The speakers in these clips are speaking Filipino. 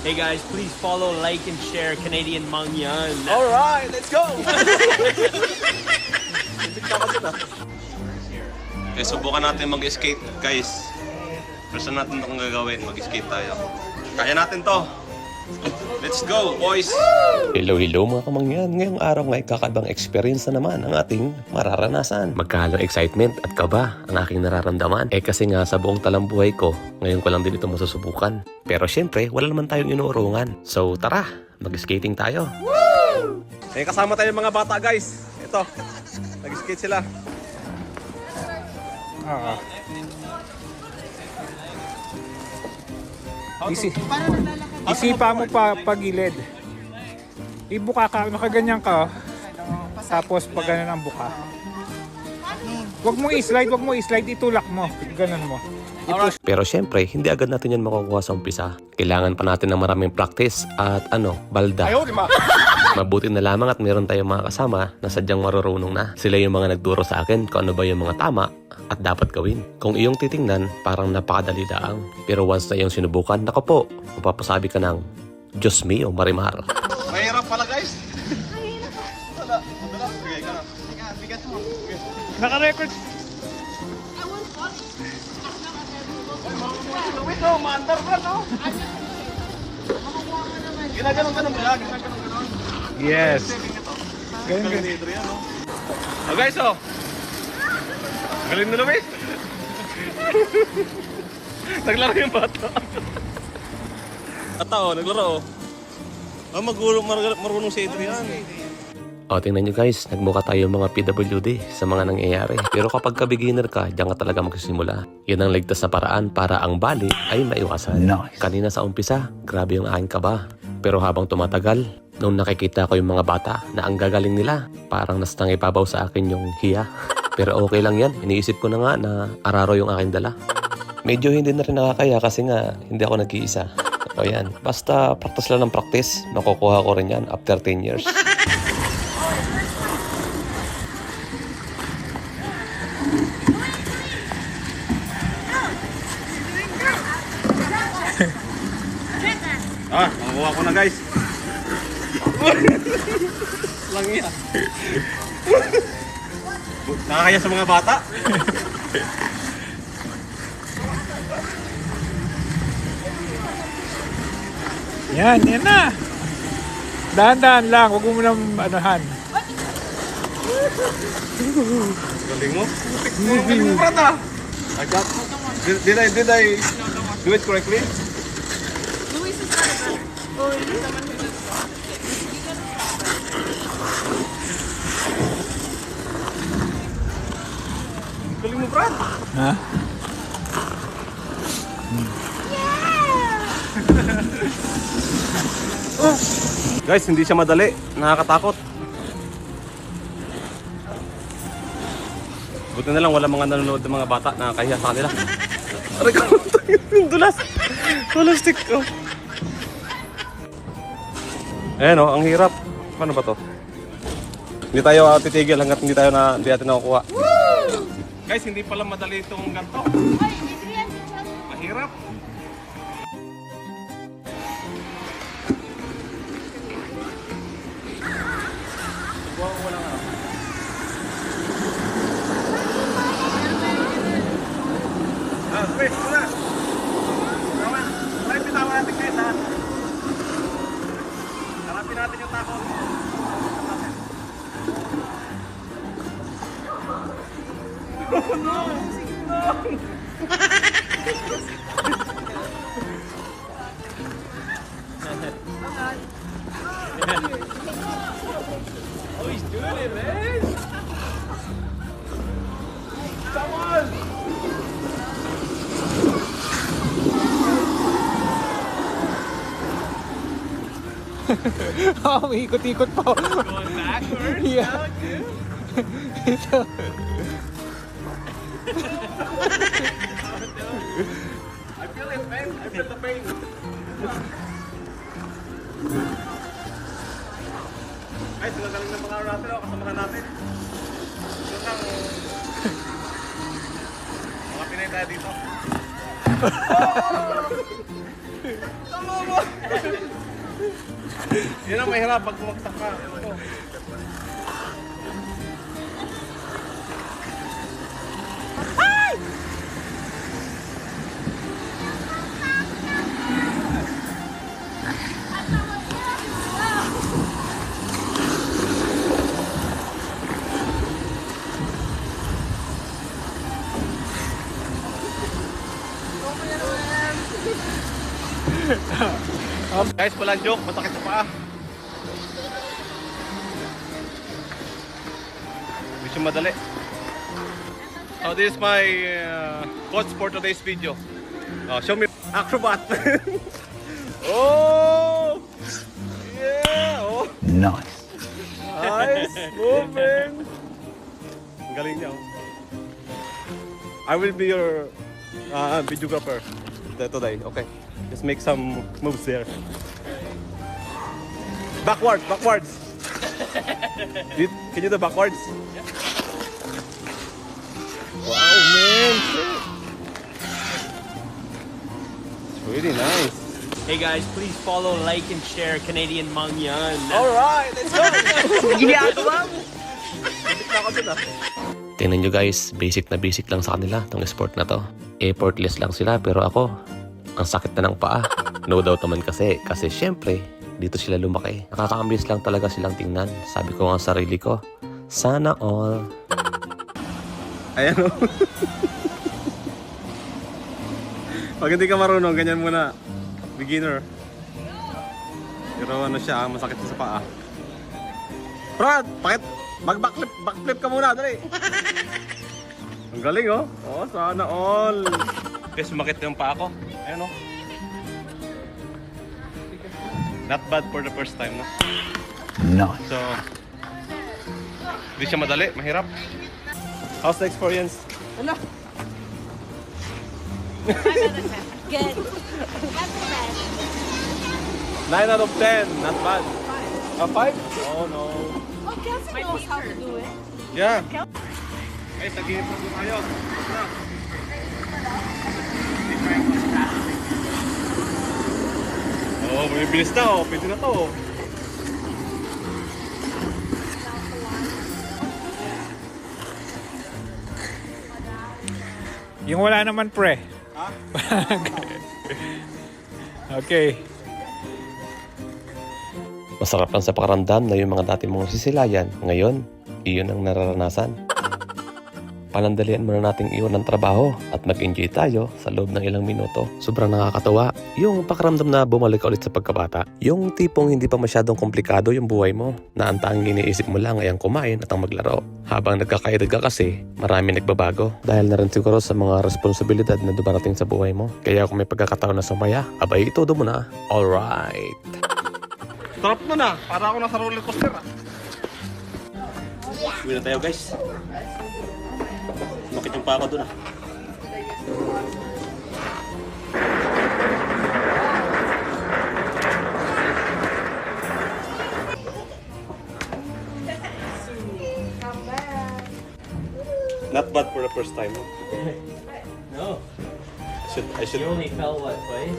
Hey guys, please follow, like, and share Canadian Mangyan. Alright, let's go! Okay, subukan natin mag-skate, guys. First natin itong gagawin, mag-skate tayo. Kaya natin to. Let's go, boys! Hello mga kamangyan. Ngayong araw nga kakaibang experience na naman ang ating mararanasan. Magkahalong excitement at kaba ang aking nararamdaman. Kasi nga sa buong talambuhay ko, ngayon ko lang din ito masusubukan. Pero syempre, wala naman tayong inuurungan. So tara, mag-skating tayo. Kasama tayo mga bata, guys. Ito, nag-skate sila. Isipa mo pa pagilid. Ibuka ka, nakaganyan ka. Tapos pag ganun ang buka. Wag mo i-slide, itulak mo. Ganun mo. Pero syempre, hindi agad natin yan makukuha sa umpisa. Kailangan pa natin ng maraming practice at balda. Mabuti na lamang at meron tayong mga kasama na sadyang marurunong na. Sila yung mga nagturo sa akin kung ano ba yung mga tama at dapat gawin. Kung iyong titingnan, parang napakadali laang. Pero once na iyong sinubukan, nako po, mapapasabi ka ng Diyos mio, Marimar. Mahirap pala, guys. Wala. Okay, ka na. Bigat mo. Naka-record. Wait, no, maandar ka, no? Ginaganon ba? Ginaganon. Yes. Ganun. Oh, guys, oh. Galing na Luis. Naglaro yung bata. Ata, oh, naglaro, oh. Marunong si Adrian. Tingnan nyo guys, nagmukha tayo mga PWD sa mga nangyayari. Pero kapag ka-beginner ka, diyan ka talaga magsisimula. Yun ang ligtas na paraan para ang bali ay maiwasan. Kanina sa umpisa, grabe yung aking kaba. Pero habang tumatagal, nung nakikita ko yung mga bata na ang gagaling nila, parang nastang ibabaw sa akin yung hiya. Pero okay lang yan, iniisip ko na nga na araro yung aking dala. Medyo hindi na rin nakakaya kasi nga hindi ako nag-iisa. O yan, basta practice lang ng practice, nakukuha ko rin yan after 10 years. Makuha ko na, guys. Langi ah. Nakakaya sa mga bata. Yan na. Dahan-dahan lang, huwag mo nang anuhan. Galing mo. Galing mo, brata. I got. Did I do it correctly? Galing mo, Brad. Ha? Guys, hindi siya madali. Nakakatakot. Buti na lang wala mga nanonood ng mga bata na kahiya sa kanila. Aray ka, yung dulas. Walang stick ko. Ayan o, ang hirap. Paano ba to? Hindi tayo titigil hanggat hindi natin nakukuha. Guys, hindi pala madali itong ganito. Mahirap. Subuhan ko lang ano. Wait, muna. Tayo pitawan natin guys ha. Harapin natin yung takot. Oh no! Oh, he's doing it, man! Come on! May ikot-ikot pa. Going backwards? Yeah. Ito. I feel it, man. I feel the pain. Guys, nagagaling ng mga natin o kasamahan natin. Yung kang mga Pinay tayo dito. Tama mo! Yan ang mahirap pag bumagsak ka. Ito. Guys, walang joke, masakit sa paa. Hindi siya madali. So this is my coach for today's video. Show me acrobat. Oh! Yeah! Oh! Nice. Nice moving. Ang galing niya. Oh. I will be your videographer today. Okay. Just make some moves there. Backwards, backwards. Can you do backwards? Wow, man. It's really nice. Hey guys, please follow, like, and share Canadian Mangyan. All right, let's go. Ginagawa mo! Balik na ako dun ah. Tingnan nyo guys, basic na basic lang sa kanila tong sport na to. Effortless lang sila pero ako, ang sakit na ng paa. No doubt naman kasi syempre, dito sila lumaki. Nakaka-amaze lang talaga silang tingnan. Sabi ko nga sa sarili ko, sana all. Ayan o. Pag hindi ka marunong, ganyan muna. Beginner. Pero ano siya, masakit siya sa paa. Brad, bakit? Backflip ka muna, dali. Ang galing oh. Oh, sana all. Guys, sumakit yung paa ko. Ayan oh. Not bad for the first time, no? Nice. So, hindi siya madali, mahirap. How's the experience? Good. Not the best. 9 out of 10, not bad. 5? Oh no. Oh, Kelsey knows how to do it. Yeah. Guys, nag-i-improve tayo. Oh, bibilis na oh. Pwede na to oh. Yung wala naman pre. Ha? Okay. Masarap lang sa pakaramdam na yung mga dati mong sisilayan, ngayon, iyon ang nararanasan. Panandalian muna nating iwan ng trabaho at mag-enjoy tayo sa loob ng ilang minuto. Sobrang nakakatawa. Yung pakaramdam na bumalik ulit sa pagkabata. Yung tipong hindi pa masyadong komplikado yung buhay mo. Na ang tanging iniisip mo lang ay ang kumain at ang maglaro. Habang nagkakaedad ka kasi, marami nagbabago. Dahil na rin siguro sa mga responsibilidad na dumarating sa buhay mo. Kaya kung may pagkakataon na sumaya, abay ito mo na. Alright. Sarap na na. Para ako nasa roller coaster ah. Uwi na tayo guys. Makit yung pa ako dun ah. Not bad for the first time. No. I should. You only fell what, twice?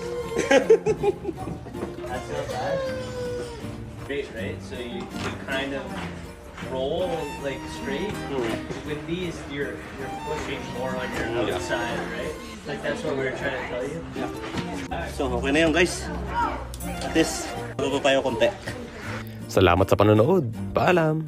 That's not bad. Great, right? So you kind of roll like straight. With these, you're pushing more on your outside, right? Like that's what we were trying to tell you. So, okay na yun guys. At least, bago pa tayo konti. Salamat sa panonood. Paalam.